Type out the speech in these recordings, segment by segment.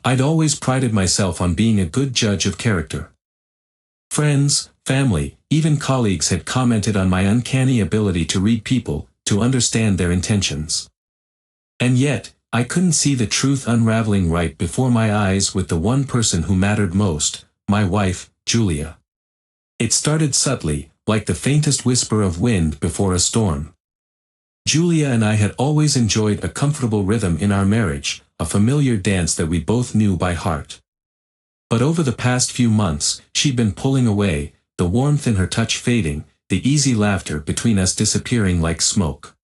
I'd always prided myself on being a good judge of character. Friends, family, even colleagues had commented on my uncanny ability to read people, to understand their intentions. And yet, I couldn't see the truth unraveling right before my eyes with the one person who mattered most, my wife, Julia. It started subtly, like the faintest whisper of wind before a storm. Julia and I had always enjoyed a comfortable rhythm in our marriage, a familiar dance that we both knew by heart. But over the past few months, she'd been pulling away, the warmth in her touch fading, the easy laughter between us disappearing like smoke.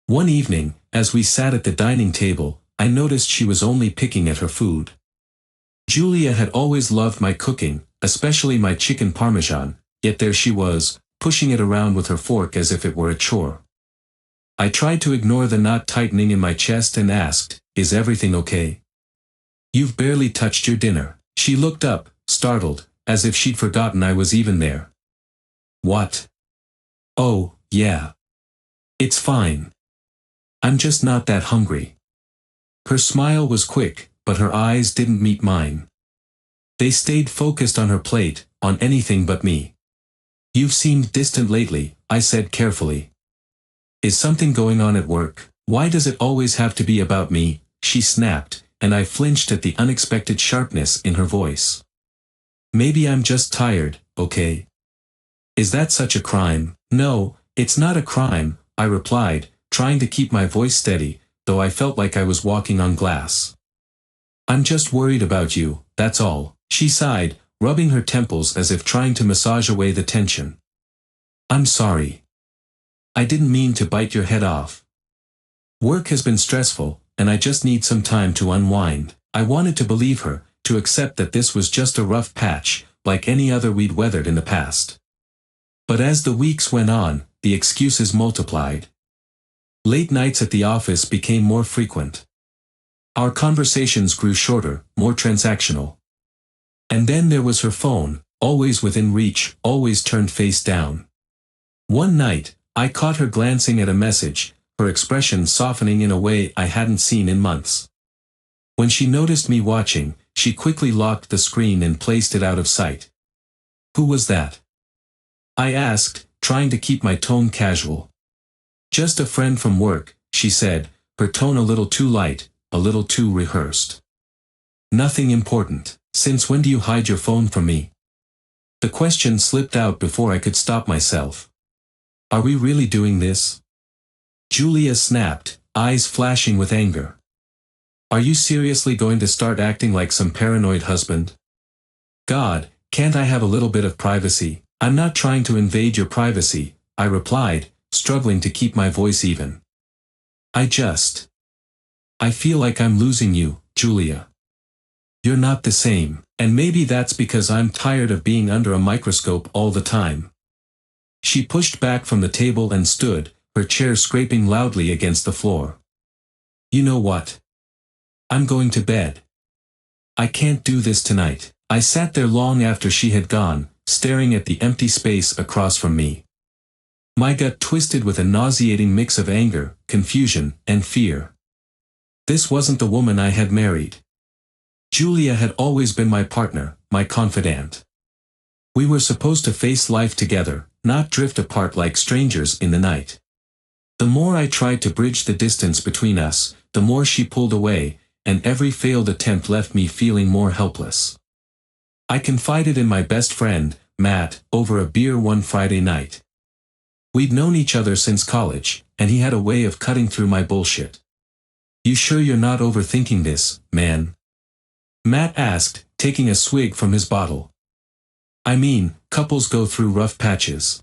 One evening, as we sat at the dining table, I noticed she was only picking at her food. Julia had always loved my cooking, especially my chicken parmesan, yet there she was, pushing it around with her fork as if it were a chore. I tried to ignore the knot tightening in my chest and asked, "Is everything okay? You've barely touched your dinner." She looked up, startled, as if she'd forgotten I was even there. "What? Oh, yeah. It's fine. I'm just not that hungry." Her smile was quick, but her eyes didn't meet mine. They stayed focused on her plate, on anything but me. "You've seemed distant lately," I said carefully. "Is something going on at work? Why does it always have to be about me?" she snapped, and I flinched at the unexpected sharpness in her voice. "Maybe I'm just tired, okay? Is that such a crime?" "No, it's not a crime," I replied, trying to keep my voice steady, though I felt like I was walking on glass. "I'm just worried about you, that's all," she sighed, rubbing her temples as if trying to massage away the tension. "I'm sorry. I didn't mean to bite your head off. Work has been stressful, and I just need some time to unwind." I wanted to believe her, to accept that this was just a rough patch, like any other we'd weathered in the past. But as the weeks went on, the excuses multiplied. Late nights at the office became more frequent. Our conversations grew shorter, more transactional. And then there was her phone, always within reach, always turned face down. One night, I caught her glancing at a message, her expression softening in a way I hadn't seen in months. When she noticed me watching, she quickly locked the screen and placed it out of sight. "Who was that?" I asked, trying to keep my tone casual. "Just a friend from work," she said, her tone a little too light, a little too rehearsed. "Nothing important. Since when do you hide your phone from me?" The question slipped out before I could stop myself. "Are we really doing this?" Julia snapped, eyes flashing with anger. "Are you seriously going to start acting like some paranoid husband? God, can't I have a little bit of privacy?" "I'm not trying to invade your privacy," I replied, struggling to keep my voice even. I feel like I'm losing you, Julia. You're not the same, and maybe that's because I'm tired of being under a microscope all the time." She pushed back from the table and stood, her chair scraping loudly against the floor. "You know what? I'm going to bed. I can't do this tonight." I sat there long after she had gone, staring at the empty space across from me. My gut twisted with a nauseating mix of anger, confusion, and fear. This wasn't the woman I had married. Julia had always been my partner, my confidant. We were supposed to face life together, not drift apart like strangers in the night. The more I tried to bridge the distance between us, the more she pulled away, and every failed attempt left me feeling more helpless. I confided in my best friend, Matt, over a beer one Friday night. We'd known each other since college, and he had a way of cutting through my bullshit. "You sure you're not overthinking this, man?" Matt asked, taking a swig from his bottle. "I mean, couples go through rough patches.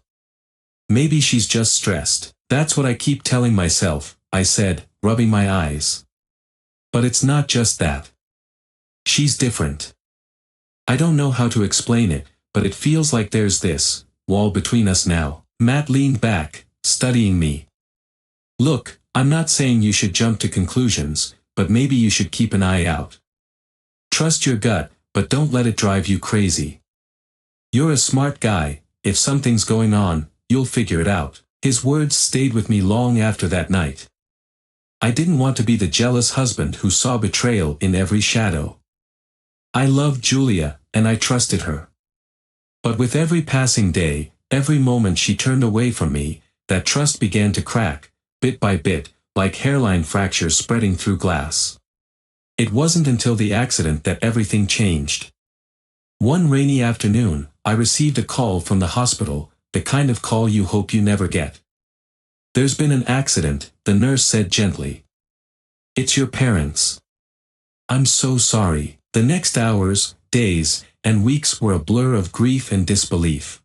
Maybe she's just stressed." "That's what I keep telling myself," I said, rubbing my eyes. "But it's not just that. She's different. I don't know how to explain it, but it feels like there's this wall between us now." Matt leaned back, studying me. "Look, I'm not saying you should jump to conclusions, but maybe you should keep an eye out. Trust your gut, but don't let it drive you crazy. You're a smart guy, if something's going on, you'll figure it out." His words stayed with me long after that night. I didn't want to be the jealous husband who saw betrayal in every shadow. I loved Julia, and I trusted her. But with every passing day, every moment she turned away from me, that trust began to crack, bit by bit, like hairline fractures spreading through glass. It wasn't until the accident that everything changed. One rainy afternoon, I received a call from the hospital, the kind of call you hope you never get. "There's been an accident," the nurse said gently. "It's your parents." "I'm so sorry." The next hours, days, and weeks were a blur of grief and disbelief.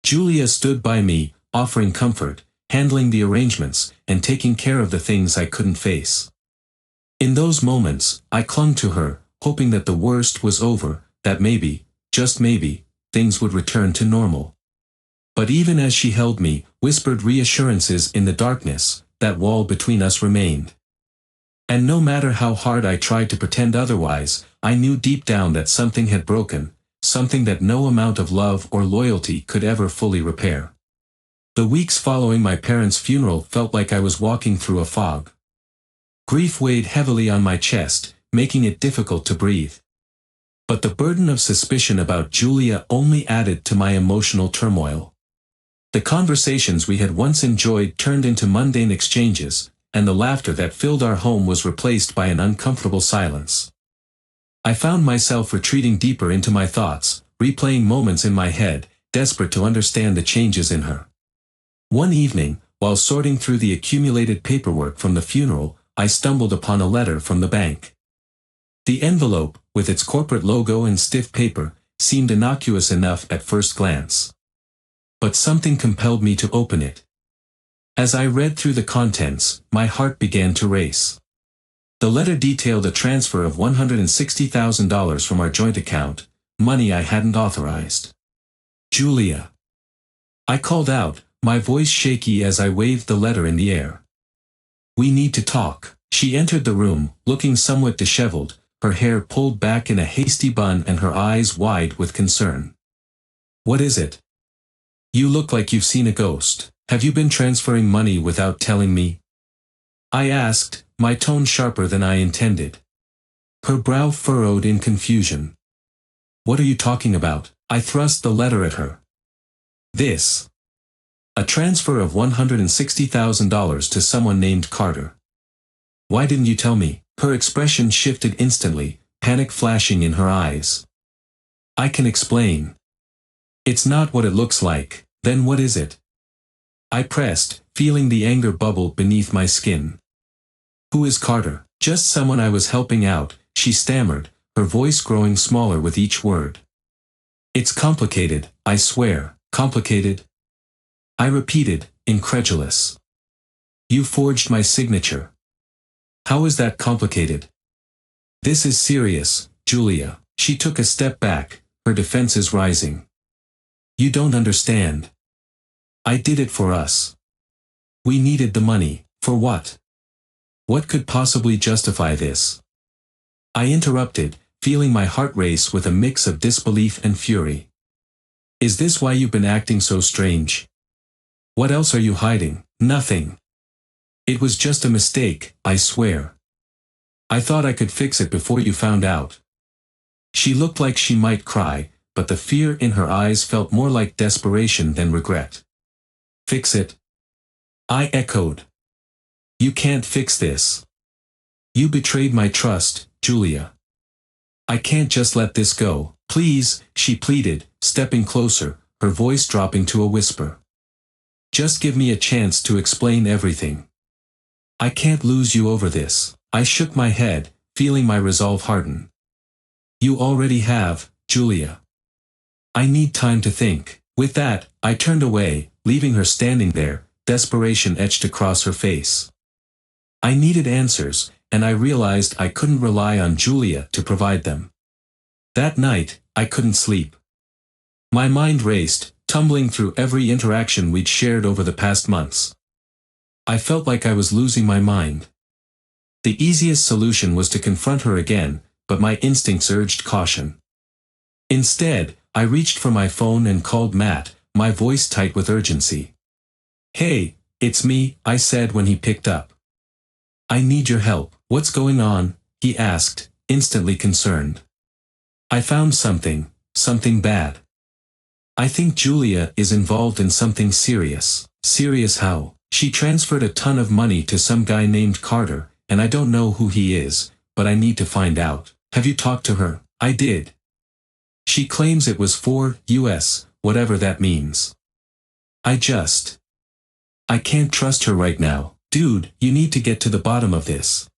Julia stood by me, offering comfort, handling the arrangements, and taking care of the things I couldn't face. In those moments, I clung to her, hoping that the worst was over, that maybe, just maybe, things would return to normal. But even as she held me, whispered reassurances in the darkness, that wall between us remained. And no matter how hard I tried to pretend otherwise, I knew deep down that something had broken, something that no amount of love or loyalty could ever fully repair. The weeks following my parents' funeral felt like I was walking through a fog. Grief weighed heavily on my chest, making it difficult to breathe. But the burden of suspicion about Julia only added to my emotional turmoil. The conversations we had once enjoyed turned into mundane exchanges, and the laughter that filled our home was replaced by an uncomfortable silence. I found myself retreating deeper into my thoughts, replaying moments in my head, desperate to understand the changes in her. One evening, while sorting through the accumulated paperwork from the funeral, I stumbled upon a letter from the bank. The envelope, with its corporate logo and stiff paper, seemed innocuous enough at first glance. But something compelled me to open it. As I read through the contents, my heart began to race. The letter detailed a transfer of $160,000 from our joint account, money I hadn't authorized. "Julia." I called out, my voice shaky as I waved the letter in the air. "We need to talk." She entered the room, looking somewhat disheveled, her hair pulled back in a hasty bun and her eyes wide with concern. "What is it? You look like you've seen a ghost. Have you been transferring money without telling me?" I asked, my tone sharper than I intended. Her brow furrowed in confusion. "What are you talking about?" I thrust the letter at her. "This. A transfer of $160,000 to someone named Carter." "Why didn't you tell me?" Her expression shifted instantly, panic flashing in her eyes. "I can explain." "It's not what it looks like." "Then what is it?" I pressed, feeling the anger bubble beneath my skin. "Who is Carter?" "Just someone I was helping out," she stammered, her voice growing smaller with each word. "It's complicated, I swear." "Complicated?" I repeated, incredulous. "You forged my signature." "How is that complicated?" "This is serious, Julia." She took a step back, her defenses rising. "You don't understand. I did it for us. We needed the money." "For what? What could possibly justify this?" I interrupted, feeling my heart race with a mix of disbelief and fury. "Is this why you've been acting so strange? What else are you hiding?" "Nothing. It was just a mistake, I swear. I thought I could fix it before you found out." She looked like she might cry, but the fear in her eyes felt more like desperation than regret. "Fix it?" I echoed. "You can't fix this. You betrayed my trust, Julia. I can't just let this go." "Please," she pleaded, stepping closer, her voice dropping to a whisper. "Just give me a chance to explain everything. I can't lose you over this." I shook my head, feeling my resolve harden. "You already have, Julia. I need time to think." With that, I turned away, leaving her standing there, desperation etched across her face. I needed answers, and I realized I couldn't rely on Julia to provide them. That night, I couldn't sleep. My mind raced, tumbling through every interaction we'd shared over the past months. I felt like I was losing my mind. The easiest solution was to confront her again, but my instincts urged caution. Instead, I reached for my phone and called Matt, my voice tight with urgency. "Hey, it's me," I said when he picked up. "I need your help." "What's going on?" he asked, instantly concerned. I found something bad. I think Julia is involved in something serious. Serious how? She transferred a ton of money to some guy named Carter, and I don't know who he is, but I need to find out. Have you talked to her? I did. She claims it was for US, whatever that means. I can't trust her right now. Dude, you need to get to the bottom of this.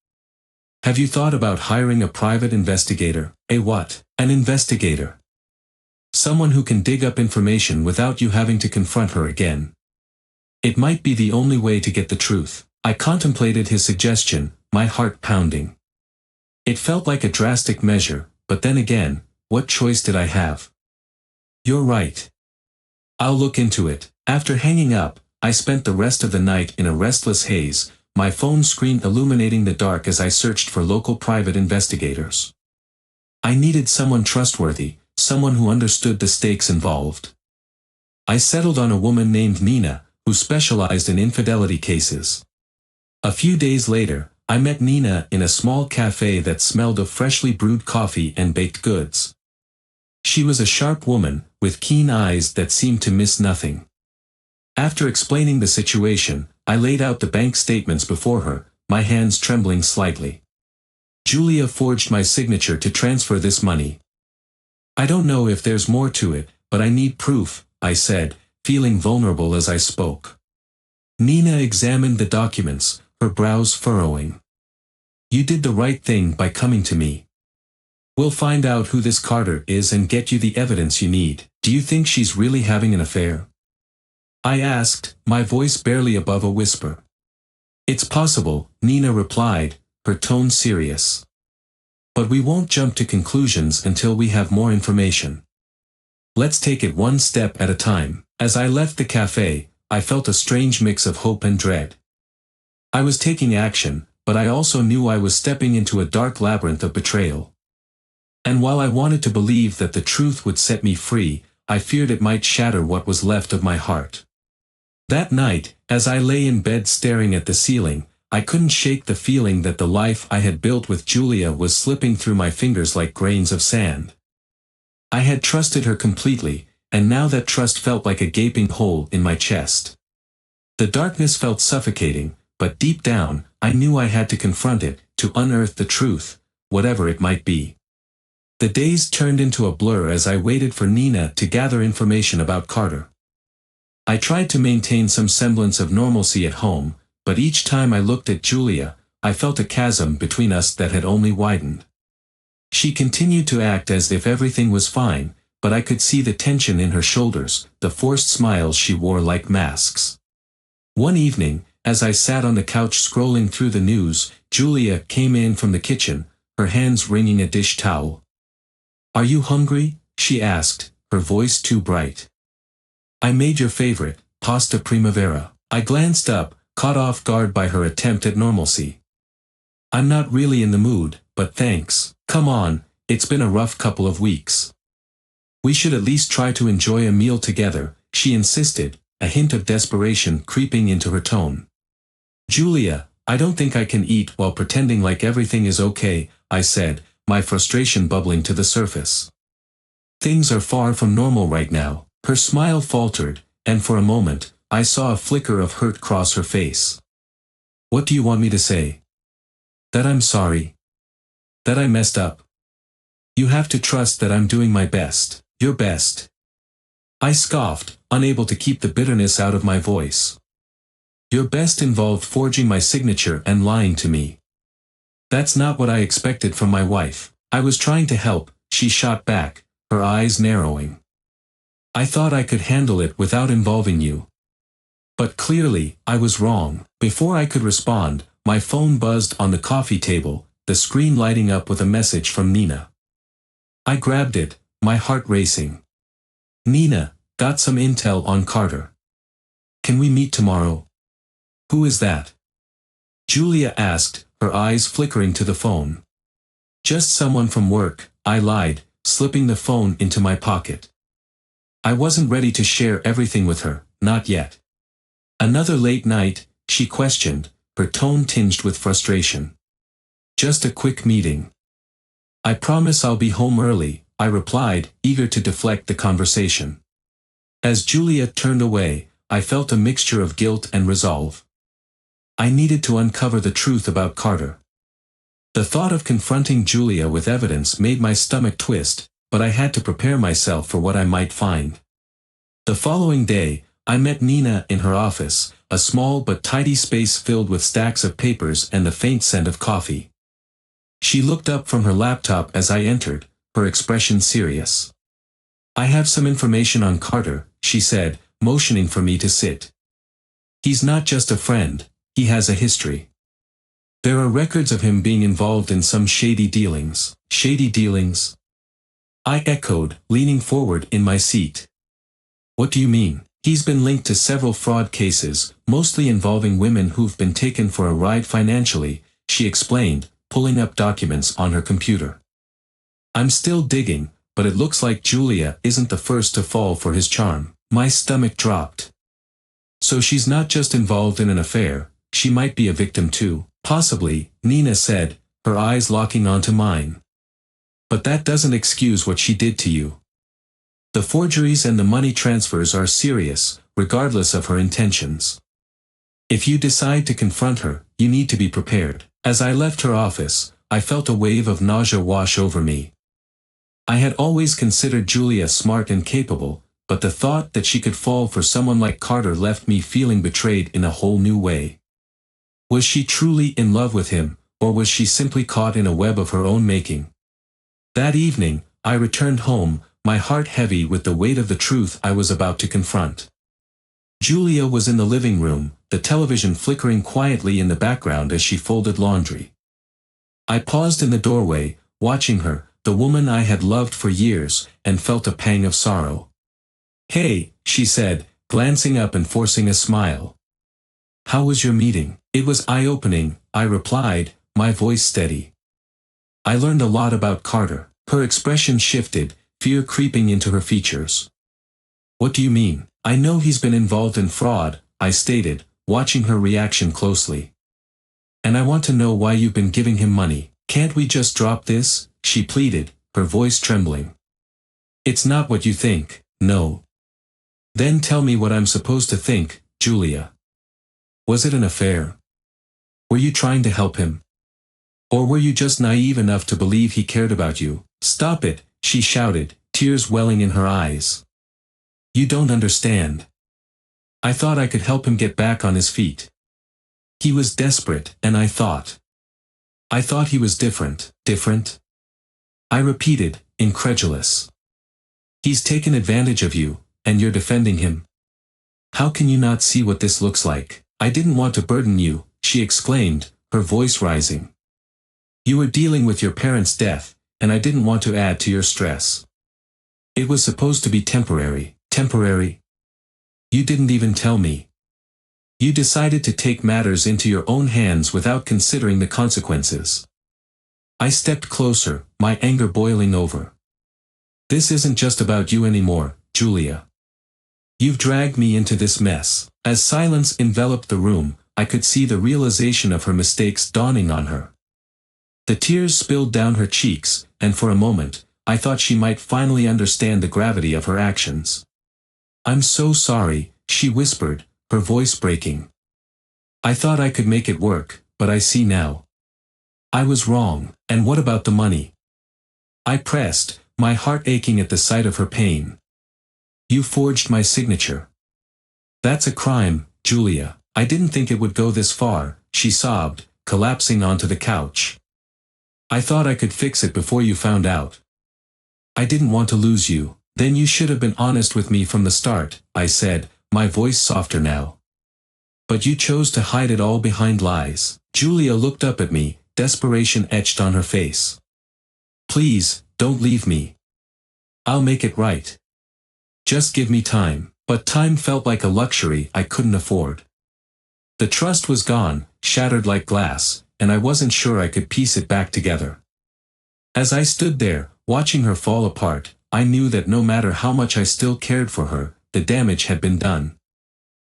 Have you thought about hiring a private investigator? A what? An investigator. Someone who can dig up information without you having to confront her again. It might be the only way to get the truth. I contemplated his suggestion, my heart pounding. It felt like a drastic measure, but then again, what choice did I have? You're right. I'll look into it. After hanging up, I spent the rest of the night in a restless haze, my phone screen illuminating the dark as I searched for local private investigators. I needed someone trustworthy, someone who understood the stakes involved. I settled on a woman named Nina, who specialized in infidelity cases. A few days later, I met Nina in a small cafe that smelled of freshly brewed coffee and baked goods. She was a sharp woman, with keen eyes that seemed to miss nothing. After explaining the situation, I laid out the bank statements before her, my hands trembling slightly. Julia forged my signature to transfer this money. I don't know if there's more to it, but I need proof, I said, feeling vulnerable as I spoke. Nina examined the documents, her brows furrowing. You did the right thing by coming to me. We'll find out who this Carter is and get you the evidence you need. Do you think she's really having an affair? I asked, my voice barely above a whisper. It's possible, Nina replied, her tone serious. But we won't jump to conclusions until we have more information. Let's take it one step at a time. As I left the cafe, I felt a strange mix of hope and dread. I was taking action, but I also knew I was stepping into a dark labyrinth of betrayal. And while I wanted to believe that the truth would set me free, I feared it might shatter what was left of my heart. That night, as I lay in bed staring at the ceiling, I couldn't shake the feeling that the life I had built with Julia was slipping through my fingers like grains of sand. I had trusted her completely, and now that trust felt like a gaping hole in my chest. The darkness felt suffocating, but deep down, I knew I had to confront it, to unearth the truth, whatever it might be. The days turned into a blur as I waited for Nina to gather information about Carter. I tried to maintain some semblance of normalcy at home, but each time I looked at Julia, I felt a chasm between us that had only widened. She continued to act as if everything was fine, but I could see the tension in her shoulders, the forced smiles she wore like masks. One evening, as I sat on the couch scrolling through the news, Julia came in from the kitchen, her hands wringing a dish towel. Are you hungry? She asked, her voice too bright. I made your favorite, pasta primavera. I glanced up, caught off guard by her attempt at normalcy. I'm not really in the mood, but thanks. Come on, it's been a rough couple of weeks. We should at least try to enjoy a meal together, she insisted, a hint of desperation creeping into her tone. Julia, I don't think I can eat while pretending like everything is okay, I said, my frustration bubbling to the surface. Things are far from normal right now. Her smile faltered, and for a moment, I saw a flicker of hurt cross her face. What do you want me to say? That I'm sorry. That I messed up. You have to trust that I'm doing my best, your best. I scoffed, unable to keep the bitterness out of my voice. Your best involved forging my signature and lying to me. That's not what I expected from my wife. I was trying to help, she shot back, her eyes narrowing. I thought I could handle it without involving you. But clearly, I was wrong. Before I could respond, my phone buzzed on the coffee table, the screen lighting up with a message from Nina. I grabbed it, my heart racing. Nina, got some intel on Carter. Can we meet tomorrow? Who is that? Julia asked, her eyes flickering to the phone. Just someone from work, I lied, slipping the phone into my pocket. I wasn't ready to share everything with her, not yet. Another late night, she questioned, her tone tinged with frustration. Just a quick meeting. I promise I'll be home early, I replied, eager to deflect the conversation. As Julia turned away, I felt a mixture of guilt and resolve. I needed to uncover the truth about Carter. The thought of confronting Julia with evidence made my stomach twist, but I had to prepare myself for what I might find. The following day, I met Nina in her office, a small but tidy space filled with stacks of papers and the faint scent of coffee. She looked up from her laptop as I entered, her expression serious. "I have some information on Carter," she said, motioning for me to sit. "He's not just a friend, he has a history. There are records of him being involved in some shady dealings." "Shady dealings?" I echoed, leaning forward in my seat. "What do you mean?" "He's been linked to several fraud cases, mostly involving women who've been taken for a ride financially," she explained, pulling up documents on her computer. "I'm still digging, but it looks like Julia isn't the first to fall for his charm." My stomach dropped. "So she's not just involved in an affair, she might be a victim too." "Possibly," Nina said, her eyes locking onto mine. "But that doesn't excuse what she did to you. The forgeries and the money transfers are serious, regardless of her intentions. If you decide to confront her, you need to be prepared." As I left her office, I felt a wave of nausea wash over me. I had always considered Julia smart and capable, but the thought that she could fall for someone like Carter left me feeling betrayed in a whole new way. Was she truly in love with him, or was she simply caught in a web of her own making? That evening, I returned home, my heart heavy with the weight of the truth I was about to confront. Julia was in the living room, the television flickering quietly in the background as she folded laundry. I paused in the doorway, watching her, the woman I had loved for years, and felt a pang of sorrow. "Hey," she said, glancing up and forcing a smile. "How was your meeting?" "It was eye-opening," I replied, my voice steady. "I learned a lot about Carter." Her expression shifted, fear creeping into her features. "What do you mean?" "I know he's been involved in fraud," I stated, watching her reaction closely. "And I want to know why you've been giving him money." "Can't we just drop this?" she pleaded, her voice trembling. "It's not what you think, no." "Then tell me what I'm supposed to think, Julia. Was it an affair? Were you trying to help him? Or were you just naive enough to believe he cared about you?" "Stop it," she shouted, tears welling in her eyes. "You don't understand. I thought I could help him get back on his feet. He was desperate, and I thought he was different." "Different?" I repeated, incredulous. "He's taken advantage of you, and you're defending him. How can you not see what this looks like?" "I didn't want to burden you," she exclaimed, her voice rising. "You were dealing with your parents' death, and I didn't want to add to your stress. It was supposed to be temporary." "Temporary? You didn't even tell me. You decided to take matters into your own hands without considering the consequences." I stepped closer, my anger boiling over. "This isn't just about you anymore, Julia. You've dragged me into this mess." As silence enveloped the room, I could see the realization of her mistakes dawning on her. The tears spilled down her cheeks, and for a moment, I thought she might finally understand the gravity of her actions. "I'm so sorry," she whispered, her voice breaking. "I thought I could make it work, but I see now. I was wrong." "And what about the money?" I pressed, my heart aching at the sight of her pain. "You forged my signature." "That's a crime, Julia." "I didn't think it would go this far," she sobbed, collapsing onto the couch. "I thought I could fix it before you found out. I didn't want to lose you." "Then you should have been honest with me from the start," I said, my voice softer now. "But you chose to hide it all behind lies." Julia looked up at me, desperation etched on her face. "Please, don't leave me. I'll make it right. Just give me time." But time felt like a luxury I couldn't afford. The trust was gone, shattered like glass, and I wasn't sure I could piece it back together. As I stood there, watching her fall apart, I knew that no matter how much I still cared for her, the damage had been done.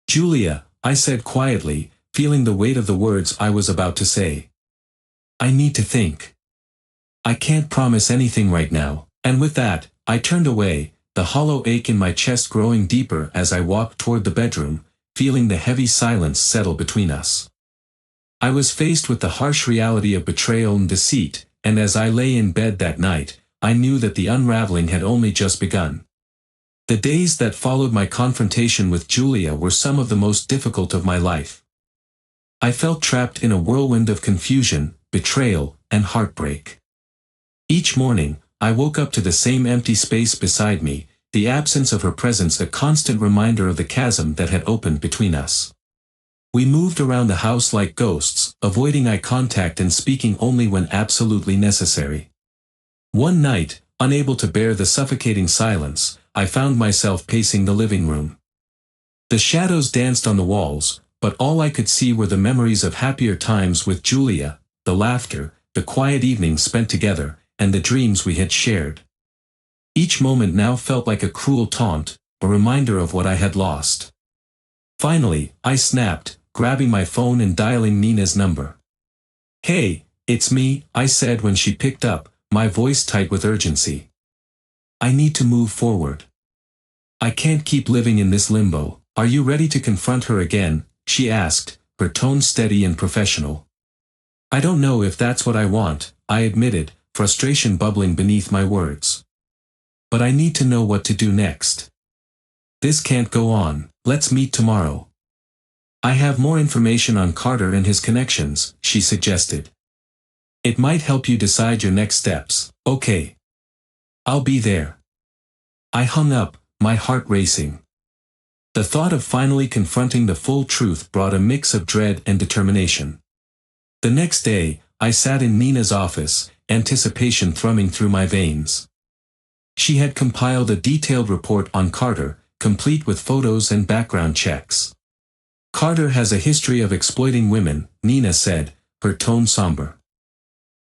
"Julia," I said quietly, feeling the weight of the words I was about to say. "I need to think. I can't promise anything right now." And with that, I turned away, the hollow ache in my chest growing deeper as I walked toward the bedroom, feeling the heavy silence settle between us. I was faced with the harsh reality of betrayal and deceit, and as I lay in bed that night, I knew that the unraveling had only just begun. The days that followed my confrontation with Julia were some of the most difficult of my life. I felt trapped in a whirlwind of confusion, betrayal, and heartbreak. Each morning, I woke up to the same empty space beside me, the absence of her presence a constant reminder of the chasm that had opened between us. We moved around the house like ghosts, avoiding eye contact and speaking only when absolutely necessary. One night, unable to bear the suffocating silence, I found myself pacing the living room. The shadows danced on the walls, but all I could see were the memories of happier times with Julia, the laughter, the quiet evenings spent together, and the dreams we had shared. Each moment now felt like a cruel taunt, a reminder of what I had lost. Finally, I snapped, grabbing my phone and dialing Nina's number. "Hey, it's me," I said when she picked up, my voice tight with urgency. "I need to move forward. I can't keep living in this limbo." "Are you ready to confront her again?" she asked, her tone steady and professional. "I don't know if that's what I want," I admitted, frustration bubbling beneath my words. "But I need to know what to do next. This can't go on. Let's meet tomorrow. I have more information on Carter and his connections," she suggested. "It might help you decide your next steps." "Okay. I'll be there." I hung up, my heart racing. The thought of finally confronting the full truth brought a mix of dread and determination. The next day, I sat in Nina's office, anticipation thrumming through my veins. She had compiled a detailed report on Carter, complete with photos and background checks. "Carter has a history of exploiting women," Nina said, her tone somber.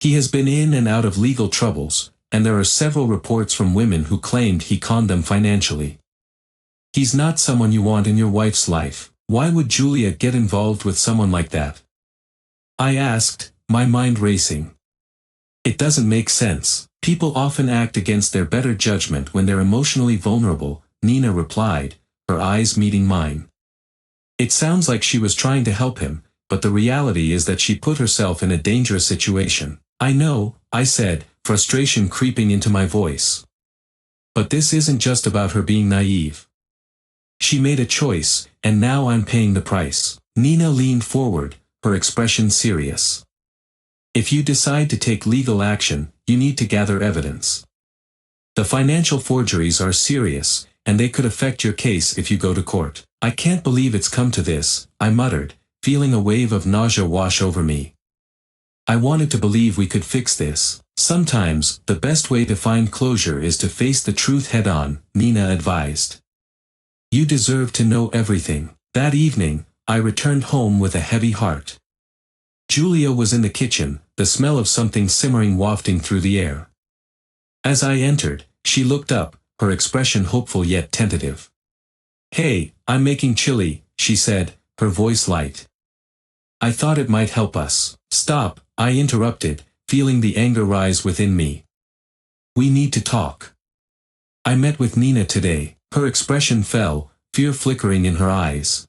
"He has been in and out of legal troubles, and there are several reports from women who claimed he conned them financially. He's not someone you want in your wife's life. Why would Julia get involved with someone like that?" I asked, my mind racing. "It doesn't make sense. People often act against their better judgment when they're emotionally vulnerable," Nina replied, her eyes meeting mine. "It sounds like she was trying to help him, but the reality is that she put herself in a dangerous situation." "I know," I said, frustration creeping into my voice. "But this isn't just about her being naive. She made a choice, and now I'm paying the price." Nina leaned forward, her expression serious. "If you decide to take legal action, you need to gather evidence. The financial forgeries are serious, and they could affect your case if you go to court." "I can't believe it's come to this," I muttered, feeling a wave of nausea wash over me. I wanted to believe we could fix this. "Sometimes, the best way to find closure is to face the truth head-on," Nina advised. "You deserve to know everything." That evening, I returned home with a heavy heart. Julia was in the kitchen, the smell of something simmering wafting through the air. As I entered, she looked up, her expression hopeful yet tentative. "Hey, I'm making chili," she said, her voice light. "I thought it might help us." "Stop," I interrupted, feeling the anger rise within me. "We need to talk. I met with Nina today." Her expression fell, fear flickering in her eyes.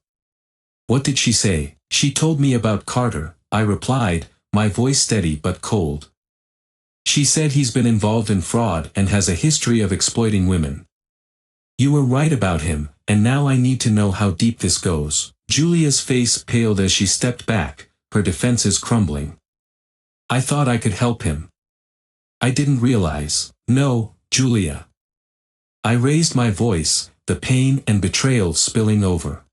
"What did she say?" "She told me about Carter," I replied, my voice steady but cold. "She said he's been involved in fraud and has a history of exploiting women. You were right about him, and now I need to know how deep this goes." Julia's face paled as she stepped back, her defenses crumbling. "I thought I could help him. I didn't realize." "No, Julia." I raised my voice, the pain and betrayal spilling over.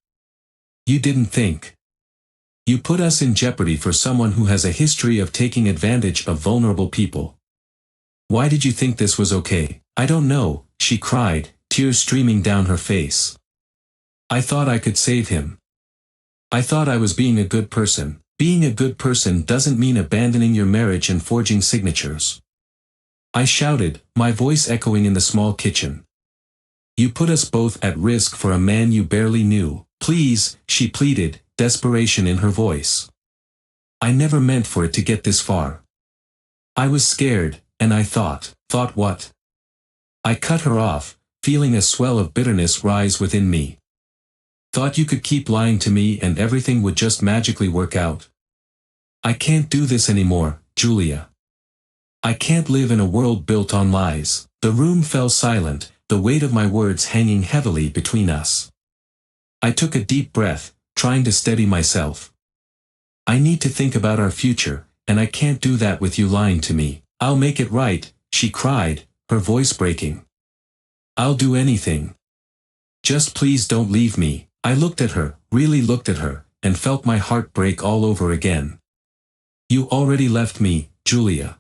"You didn't think. You put us in jeopardy for someone who has a history of taking advantage of vulnerable people. Why did you think this was okay?" "I don't know," she cried, tears streaming down her face. "I thought I could save him. I thought I was being a good person." "Being a good person doesn't mean abandoning your marriage and forging signatures," I shouted, my voice echoing in the small kitchen. "You put us both at risk for a man you barely knew." "Please," she pleaded, desperation in her voice. "I never meant for it to get this far. I was scared, and I thought." "Thought what?" I cut her off, feeling a swell of bitterness rise within me. Thought you could keep lying to me and everything would just magically work out? I can't do this anymore, Julia. I can't live in a world built on lies. The room fell silent, the weight of my words hanging heavily between us. I took a deep breath, trying to steady myself. I need to think about our future, and I can't do that with you lying to me. I'll make it right, she cried, her voice breaking. I'll do anything. Just please don't leave me. I looked at her, really looked at her, and felt my heart break all over again. You already left me, Julia.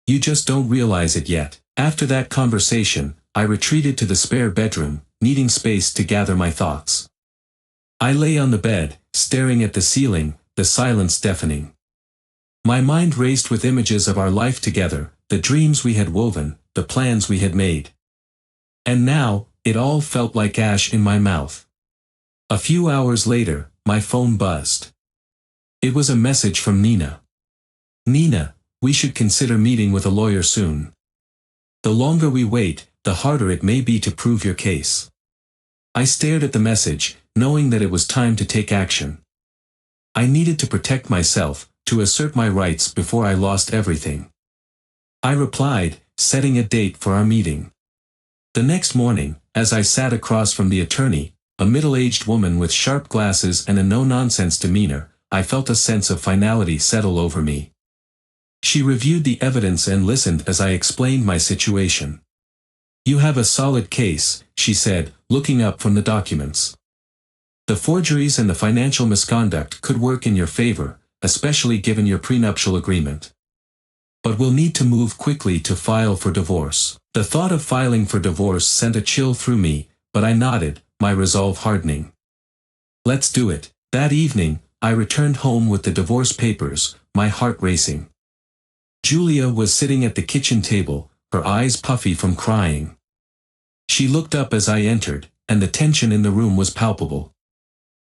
You just don't realize it yet. After that conversation, I retreated to the spare bedroom, needing space to gather my thoughts. I lay on the bed, staring at the ceiling, the silence deafening. My mind raced with images of our life together, the dreams we had woven, the plans we had made. And now, it all felt like ash in my mouth. A few hours later, my phone buzzed. It was a message from Nina. Nina, we should consider meeting with a lawyer soon. The longer we wait, the harder it may be to prove your case. I stared at the message, knowing that it was time to take action. I needed to protect myself, to assert my rights before I lost everything. I replied, setting a date for our meeting. The next morning, as I sat across from the attorney, a middle-aged woman with sharp glasses and a no-nonsense demeanor, I felt a sense of finality settle over me. She reviewed the evidence and listened as I explained my situation. You have a solid case, she said, looking up from the documents. The forgeries and the financial misconduct could work in your favor, especially given your prenuptial agreement. But we'll need to move quickly to file for divorce. The thought of filing for divorce sent a chill through me, but I nodded, my resolve hardening. Let's do it. That evening, I returned home with the divorce papers, my heart racing. Julia was sitting at the kitchen table, her eyes puffy from crying. She looked up as I entered, and the tension in the room was palpable.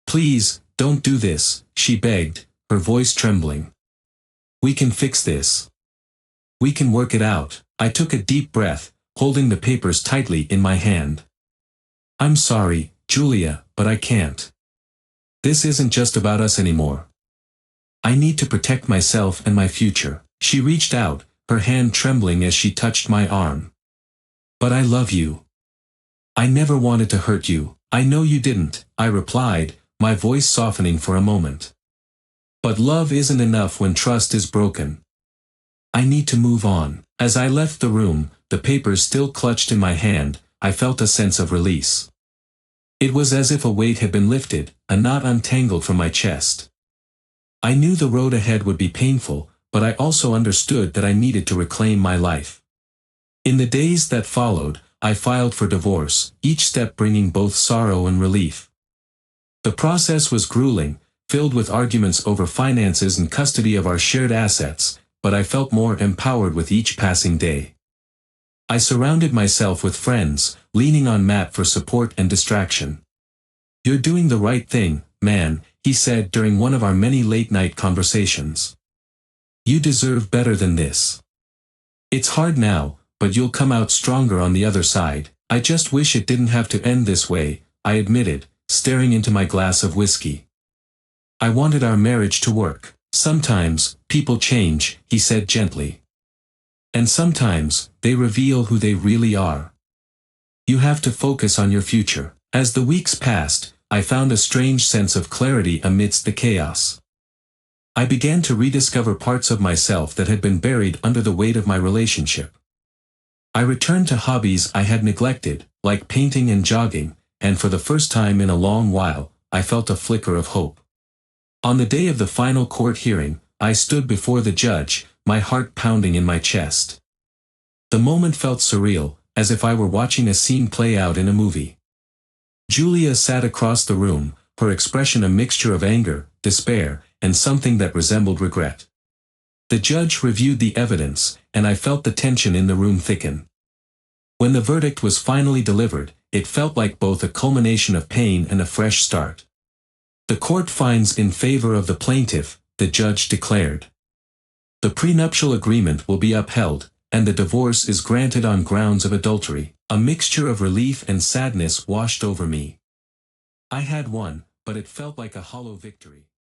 Please, don't do this, she begged, her voice trembling. We can fix this. We can work it out. I took a deep breath, holding the papers tightly in my hand. I'm sorry, Julia, but I can't. This isn't just about us anymore. I need to protect myself and my future. She reached out, her hand trembling as she touched my arm. But I love you. I never wanted to hurt you. I know you didn't, I replied, my voice softening for a moment. But love isn't enough when trust is broken. I need to move on. As I left the room, the papers still clutched in my hand, I felt a sense of release. It was as if a weight had been lifted, a knot untangled from my chest. I knew the road ahead would be painful, but I also understood that I needed to reclaim my life. In the days that followed, I filed for divorce, each step bringing both sorrow and relief. The process was grueling, filled with arguments over finances and custody of our shared assets, but I felt more empowered with each passing day. I surrounded myself with friends, leaning on Matt for support and distraction. You're doing the right thing, man, he said during one of our many late-night conversations. You deserve better than this. It's hard now, but you'll come out stronger on the other side. I just wish it didn't have to end this way, I admitted, staring into my glass of whiskey. I wanted our marriage to work. Sometimes, people change, he said gently. And sometimes, they reveal who they really are. You have to focus on your future. As the weeks passed, I found a strange sense of clarity amidst the chaos. I began to rediscover parts of myself that had been buried under the weight of my relationship. I returned to hobbies I had neglected, like painting and jogging, and for the first time in a long while, I felt a flicker of hope. On the day of the final court hearing, I stood before the judge, my heart pounding in my chest. The moment felt surreal, as if I were watching a scene play out in a movie. Julia sat across the room, her expression a mixture of anger, despair, and something that resembled regret. The judge reviewed the evidence, and I felt the tension in the room thicken. When the verdict was finally delivered, it felt like both a culmination of pain and a fresh start. The court finds in favor of the plaintiff, the judge declared. The prenuptial agreement will be upheld, and the divorce is granted on grounds of adultery. A mixture of relief and sadness washed over me. I had won, but it felt like a hollow victory.